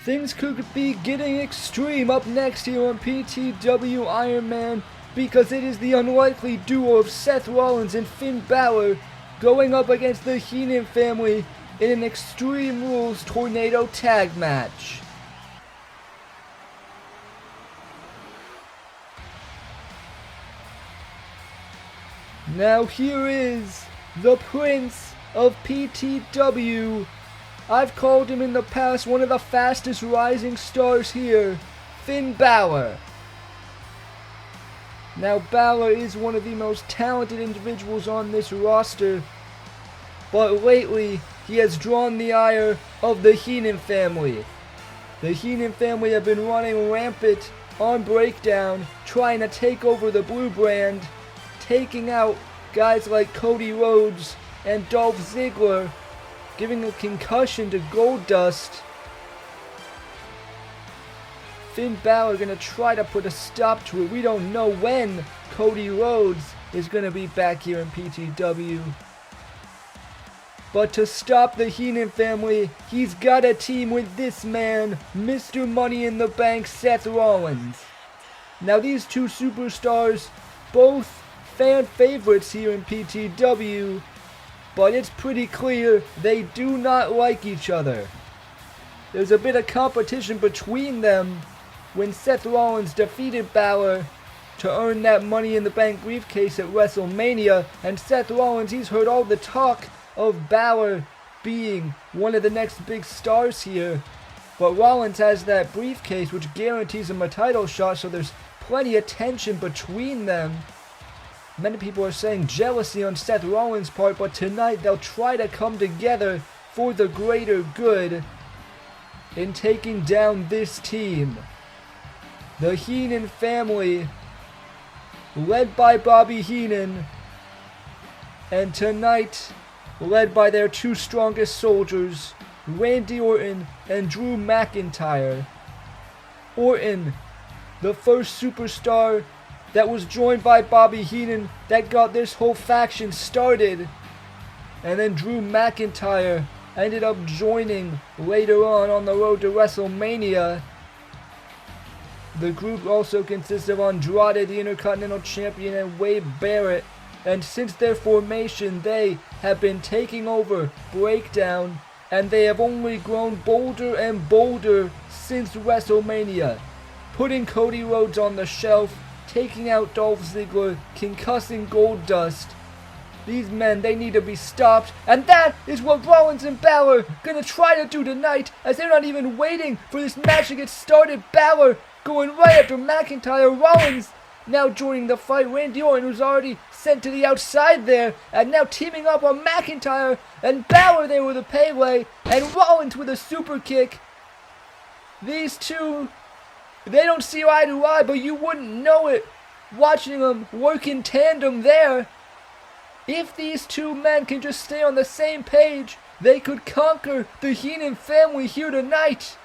things could be getting extreme up next here on PTW Iron Man, because it is the unlikely duo of Seth Rollins and Finn Balor going up against the Heenan family in an Extreme Rules Tornado Tag match. Now here is the Prince of PTW. I've called him in the past one of the fastest rising stars here, Finn Balor. Now Balor is one of the most talented individuals on this roster, but lately he has drawn the ire of the Heenan family. The Heenan family have been running rampant on Breakdown, trying to take over the blue brand, taking out guys like Cody Rhodes and Dolph Ziggler, giving a concussion to Goldust. Finn Balor gonna try to put a stop to it. We don't know when Cody Rhodes is gonna be back here in PTW. But to stop the Heenan family, he's got a team with this man, Mr. Money in the Bank, Seth Rollins. Now these two superstars, both fan favorites here in PTW, but it's pretty clear they do not like each other. There's a bit of competition between them when Seth Rollins defeated Balor to earn that Money in the Bank briefcase at WrestleMania, and Seth Rollins, he's heard all the talk of Balor being one of the next big stars here, but Rollins has that briefcase which guarantees him a title shot, so there's plenty of tension between them. Many people are saying jealousy on Seth Rollins' part, but tonight they'll try to come together for the greater good in taking down this team. The Heenan family, led by Bobby Heenan, and tonight led by their two strongest soldiers, Randy Orton and Drew McIntyre. Orton, the first superstar that was joined by Bobby Heenan that got this whole faction started. And then Drew McIntyre ended up joining later on the road to WrestleMania. The group also consists of Andrade, the Intercontinental Champion, and Wade Barrett. And since their formation, they have been taking over Breakdown, and they have only grown bolder and bolder since WrestleMania, putting Cody Rhodes on the shelf, taking out Dolph Ziggler, concussing Goldust. These men, they need to be stopped, and that is what Rollins and Balor gonna try to do tonight, as they're not even waiting for this match to get started. Balor going right after McIntyre. Rollins now joining the fight. Randy Orton, who's already sent to the outside there, and now teaming up on McIntyre, and Balor there with a Pele, and Rollins with a super kick. These two, they don't see eye to eye, but you wouldn't know it watching them work in tandem there. If these two men can just stay on the same page, they could conquer the Heenan family here tonight.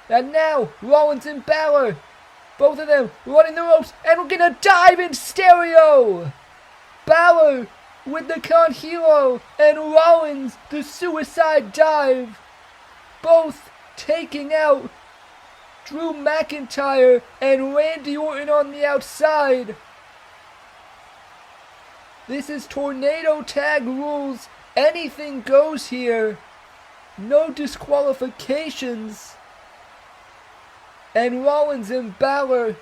And now, Rollins and Balor, both of them running the ropes, and we're gonna dive in stereo. Balor with the Con Hilo, and Rollins the suicide dive. Both taking out Drew McIntyre and Randy Orton on the outside. This is Tornado Tag Rules. Anything goes here. No disqualifications. And Rollins and Balor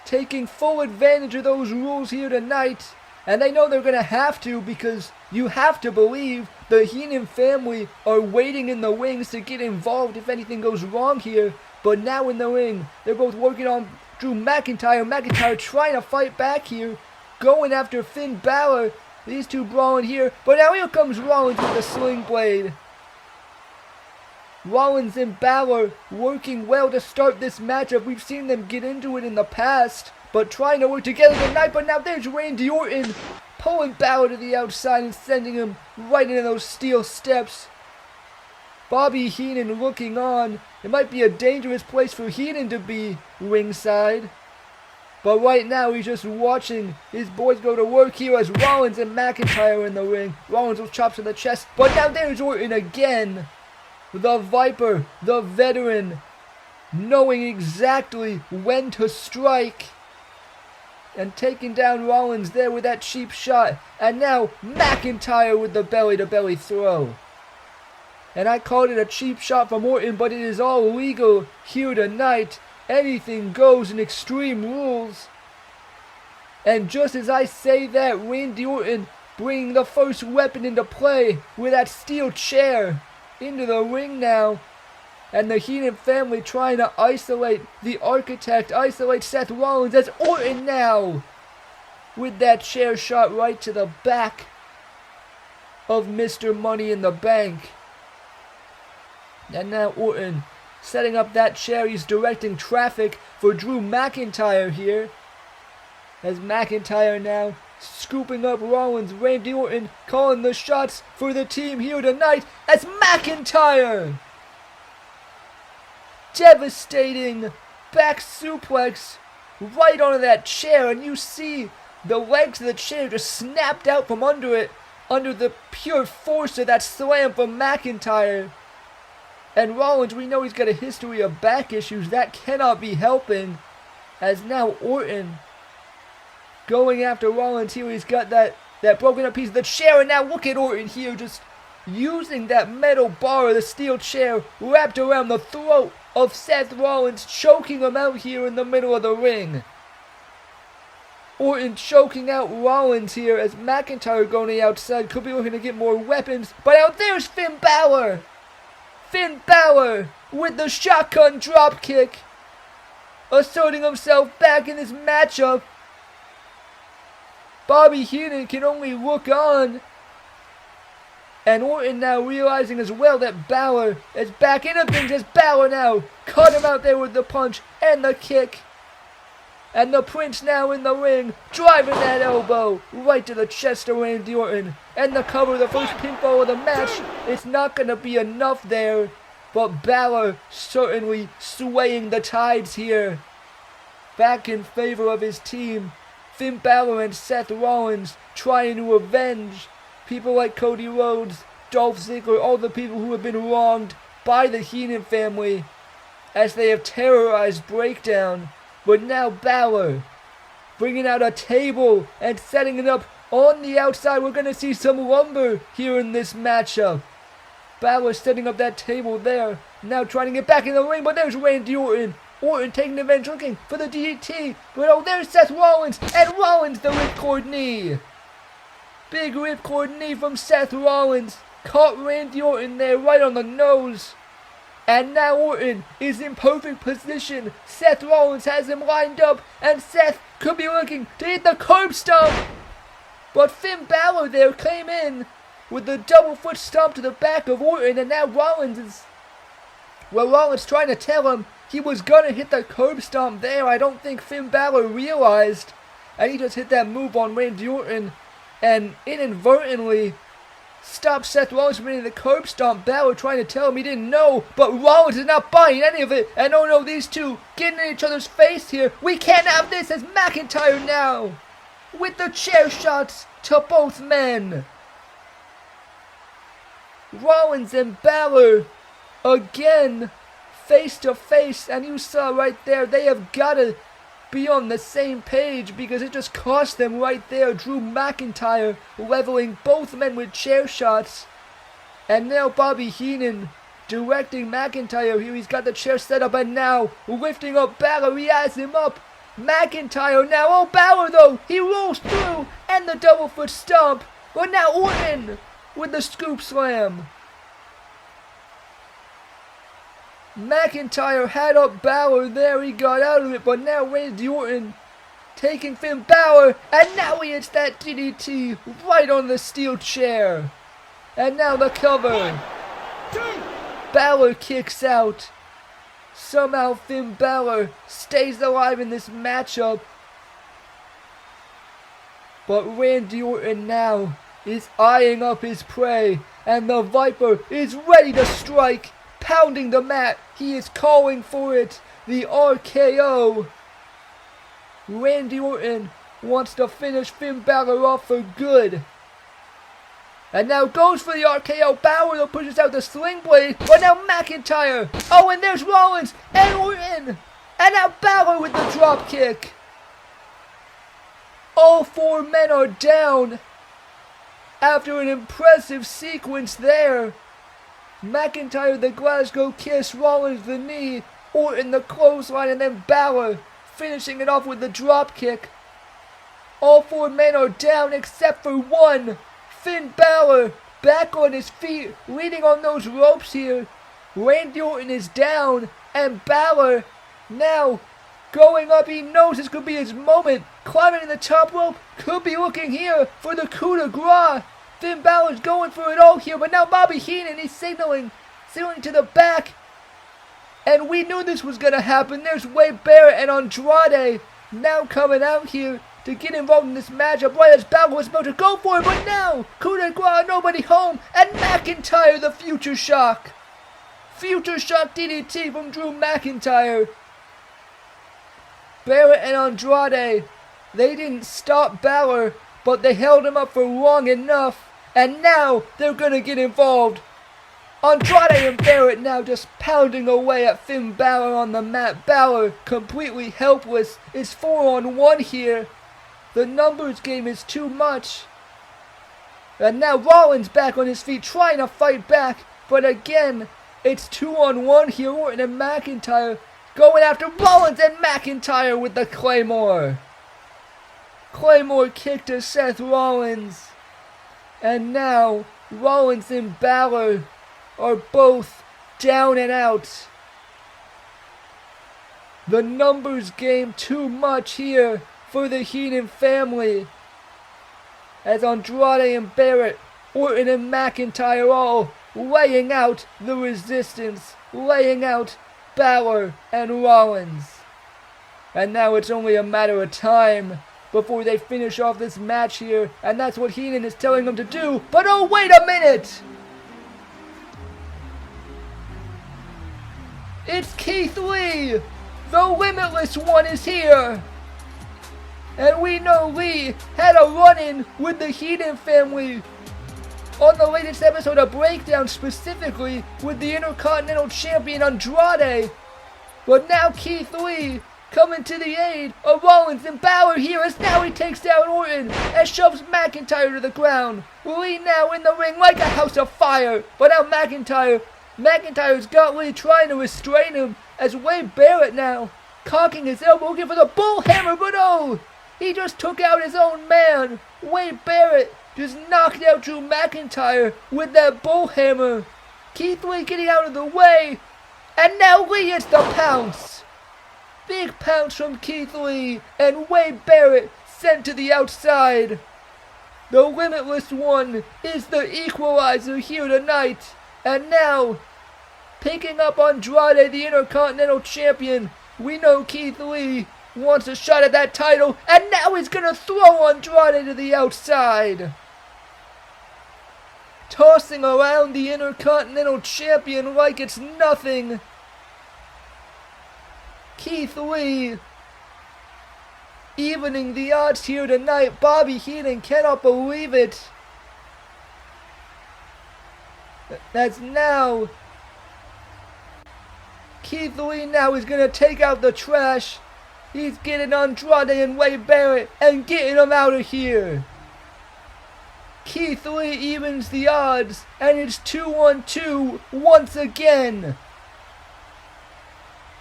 taking full advantage of those rules here tonight. And they know they're going to have to, because you have to believe the Heenan family are waiting in the wings to get involved if anything goes wrong here. But now in the ring, they're both working on Drew McIntyre. McIntyre trying to fight back here, going after Finn Balor. These two brawling here. But now here comes Rollins with the sling blade. Rollins and Balor working well to start this matchup. We've seen them get into it in the past, but trying to work together tonight. But now there's Randy Orton pulling Balor to the outside and sending him right into those steel steps. Bobby Heenan looking on. It might be a dangerous place for Heenan to be ringside, but right now he's just watching his boys go to work here as Rollins and McIntyre in the ring. Rollins with chops in the chest, but now there's Orton again. the Viper, the veteran, knowing exactly when to strike. And taking down Rollins there with that cheap shot. And now McIntyre with the belly-to-belly throw. And I called it a cheap shot from Orton, but it is all legal here tonight. Anything goes in Extreme Rules. And just as I say that, Randy Orton bringing the first weapon into play with that steel chair into the ring now. And the Heenan family trying to isolate the Architect, isolate Seth Rollins as Orton now with that chair shot right to the back of Mr. Money in the Bank. And now Orton setting up that chair. He's directing traffic for Drew McIntyre here. As McIntyre now scooping up Rollins. Randy Orton calling the shots for the team here tonight as McIntyre. Devastating back suplex right onto that chair, and you see the legs of the chair just snapped out from under it, under the pure force of that slam from McIntyre. And Rollins, we know he's got a history of back issues. That cannot be helping. As now Orton going after Rollins here. He's got that broken up piece of the chair. And now look at Orton here just using that metal bar, the steel chair, wrapped around the throat of Seth Rollins, choking him out here in the middle of the ring. Orton choking out Rollins here as McIntyre going to the outside. Could be looking to get more weapons. But out there's Finn Balor. Finn Balor with the shotgun dropkick, asserting himself back in this matchup. Bobby Heenan can only look on. And Orton now realizing as well that Balor is back into things as Balor now cut him out there with the punch and the kick. And the Prince now in the ring, driving that elbow right to the chest of Randy Orton. And the cover, the first pinfall of the match. It's not going to be enough there. But Balor certainly swaying the tides here. Back in favor of his team. Finn Balor and Seth Rollins trying to avenge people like Cody Rhodes, Dolph Ziggler, all the people who have been wronged by the Heenan family as they have terrorized Breakdown. But now Balor bringing out a table and setting it up on the outside. We're going to see some lumber here in this matchup. Balor setting up that table there. Now trying to get back in the ring, but there's Randy Orton. Orton taking advantage, looking for the DDT. But oh, there's Seth Rollins. And Rollins the ripcord knee. Big ripcord knee from Seth Rollins. Caught Randy Orton there right on the nose. And now Orton is in perfect position. Seth Rollins has him lined up. And Seth could be looking to hit the curb stomp. But Finn Balor there came in with the double foot stomp to the back of Orton. And now Rollins is... well, Rollins trying to tell him he was going to hit the curb stomp there. I don't think Finn Balor realized. And he just hit that move on Randy Orton. And inadvertently stopped Seth Rollins from hitting the curb stomp. Balor trying to tell him he didn't know. But Rollins is not buying any of it. And oh no, these two getting in each other's face here. We can't have this as McIntyre now. With the chair shots to both men. Rollins and Balor again face to face, and you saw right there they have got to be on the same page because it just cost them right there. Drew McIntyre leveling both men with chair shots, and now Bobby Heenan directing McIntyre here. He's got the chair set up and now lifting up Balor. He has him up. McIntyre now, oh Balor though, he rolls through and the double foot stomp. But now Orton with the scoop slam. McIntyre had up Balor there, he got out of it, but now Randy Orton taking Finn Balor, and now he hits that DDT right on the steel chair. And now the cover. Balor kicks out. Somehow Finn Balor stays alive in this matchup. But Randy Orton now is eyeing up his prey, and the Viper is ready to strike. Pounding the mat, he is calling for it, the RKO. Randy Orton wants to finish Finn Balor off for good. And now goes for the RKO. Balor pushes out the sling blade. But now McIntyre. Oh, and there's Rollins and Orton. And now Balor with the drop kick. All four men are down after an impressive sequence there. McIntyre the Glasgow Kiss, Rollins the knee, Orton the clothesline, and then Balor finishing it off with the drop kick. All four men are down except for one. Finn Balor back on his feet, leaning on those ropes here. Randy Orton is down, and Balor now going up. He knows this could be his moment. Climbing in the top rope, could be looking here for the coup de grace. Finn Balor's going for it all here, but now Bobby Heenan, he's signaling to the back. And we knew this was going to happen. There's Wade Barrett and Andrade now coming out here to get involved in this matchup right as Balor was about to go for it, but now coup de grace, nobody home, and McIntyre the Future Shock. Future Shock DDT from Drew McIntyre. Barrett and Andrade, they didn't stop Balor, but they held him up for long enough, and now they're gonna get involved. Andrade and Barrett now just pounding away at Finn Balor on the mat. Balor, completely helpless, is 4-on-1 here. The numbers game is too much. And now Rollins back on his feet trying to fight back. But again, it's 2-on-1 here. Orton and McIntyre going after Rollins, and McIntyre with the Claymore. Claymore kick to Seth Rollins. And now Rollins and Balor are both down and out. The numbers game too much here for the Heenan family, as Andrade and Barrett, Orton and McIntyre all laying out the resistance, laying out Balor and Rollins. And now it's only a matter of time before they finish off this match here, and that's what Heenan is telling them to do. But oh, wait a minute! It's Keith Lee! The Limitless One is here! And we know Lee had a run-in with the Heenan family on the latest episode of Breakdown, specifically with the Intercontinental Champion Andrade. But now Keith Lee coming to the aid of Rollins and Balor here, as now he takes down Orton and shoves McIntyre to the ground. Lee now in the ring like a house of fire. But now McIntyre's got Lee trying to restrain him, as Wade Barrett now cocking his elbow looking for the bull hammer, but oh! He just took out his own man. Wade Barrett just knocked out Drew McIntyre with that bullhammer. Keith Lee getting out of the way. And now Lee hits the pounce. Big pounce from Keith Lee. And Wade Barrett sent to the outside. The Limitless One is the equalizer here tonight. And now, picking up Andrade, the Intercontinental Champion. We know Keith Lee wants a shot at that title, and now he's gonna throw Andrade to the outside. Tossing around the Intercontinental Champion like it's nothing. Keith Lee evening the odds here tonight. Bobby Heenan cannot believe it. That's now Keith Lee now is gonna take out the trash. He's getting Andrade and Wade Barrett and getting them out of here. Keith Lee evens the odds, and it's 2-on-2 once again.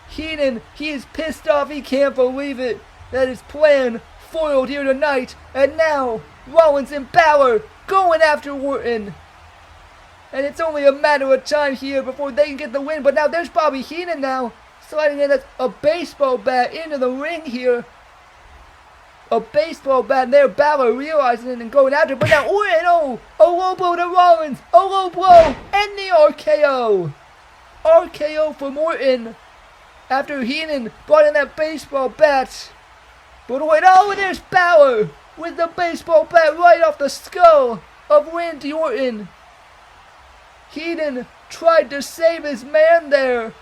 Heenan, he is pissed off. He can't believe it, that his plan foiled here tonight. And now Rollins and Balor going after Orton. And it's only a matter of time here before they can get the win. But now there's Bobby Heenan now, sliding in a baseball bat into the ring here. A baseball bat there. Balor realizing it and going after it. But now Orton, a low blow to Rollins. A low blow and the RKO. RKO from Orton after Heenan brought in that baseball bat. But wait, there's Balor with the baseball bat right off the skull of Randy Orton. Heenan tried to save his man there.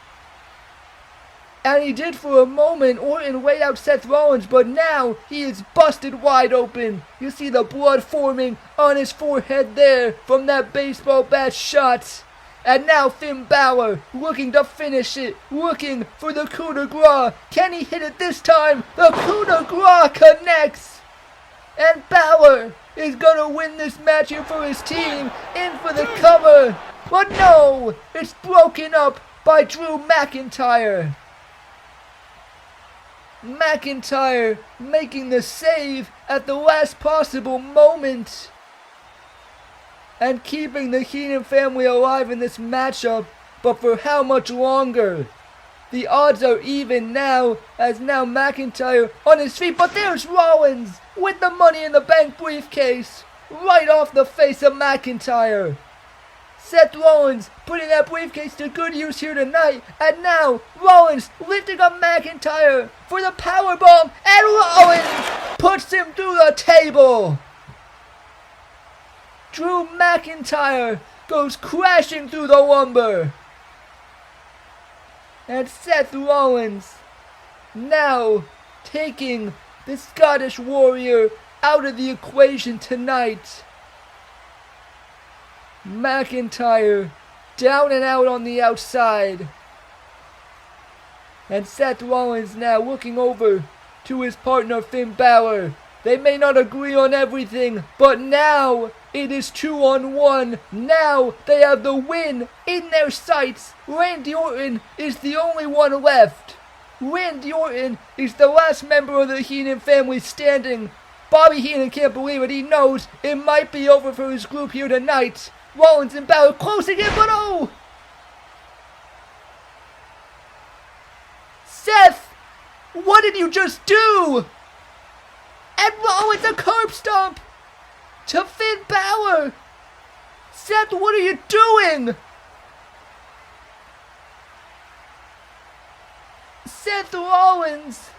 And he did for a moment. Orton weighed out Seth Rollins, but now he is busted wide open. You see the blood forming on his forehead there from that baseball bat shot. And now Finn Balor looking to finish it, looking for the coup de grace. Can he hit it this time? The coup de grace connects. And Balor is going to win this match here for his team, in for the cover. But no, it's broken up by Drew McIntyre. McIntyre making the save at the last possible moment. And keeping the Heenan family alive in this matchup, but for how much longer? The odds are even now, as now McIntyre on his feet, but there's Rollins with the Money in the Bank briefcase right off the face of McIntyre. Seth Rollins putting that briefcase to good use here tonight, and now Rollins lifting up McIntyre for the powerbomb, and Rollins puts him through the table. Drew McIntyre goes crashing through the lumber. And Seth Rollins now taking the Scottish Warrior out of the equation tonight. McIntyre down and out on the outside. And Seth Rollins now looking over to his partner Finn Balor. They may not agree on everything, but now it is 2-on-1. Now they have the win in their sights. Randy Orton is the only one left. Randy Orton is the last member of the Heenan family standing. Bobby Heenan can't believe it. He knows it might be over for his group here tonight. Rollins and Balor closing in, but oh! Seth, what did you just do? And Rollins a curb stomp to Finn Balor. Seth, what are you doing? Seth Rollins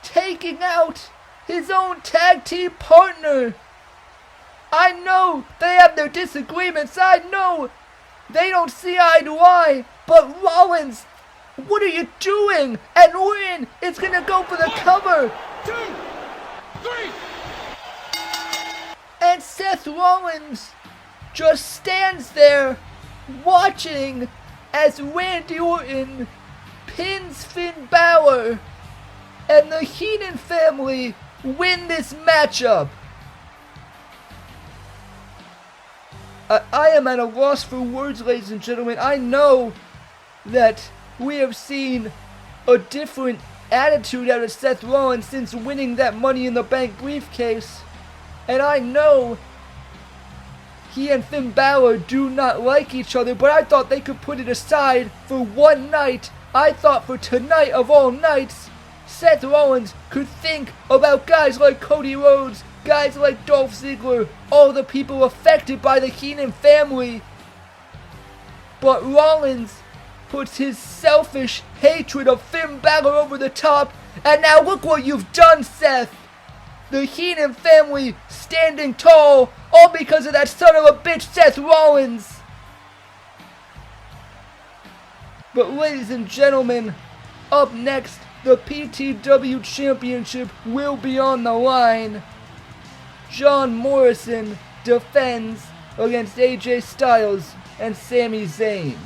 taking out his own tag team partner. I know they have their disagreements. I know they don't see eye to eye. But Rollins, what are you doing? And Orton is going to go for the cover. 2, 3. And Seth Rollins just stands there watching as Randy Orton pins Finn Balor. And the Heenan family win this matchup. I am at a loss for words, ladies and gentlemen. I know that we have seen a different attitude out of Seth Rollins since winning that Money in the Bank briefcase. And I know he and Finn Balor do not like each other, but I thought they could put it aside for one night. I thought for tonight of all nights, Seth Rollins could think about guys like Cody Rhodes, guys like Dolph Ziggler, all the people affected by the Heenan family. But Rollins puts his selfish hatred of Finn Balor over the top, and now look what you've done, Seth. The Heenan family standing tall, all because of that son of a bitch Seth Rollins. But ladies and gentlemen, up next, the PTW Championship will be on the line. John Morrison defends against AJ Styles and Sami Zayn.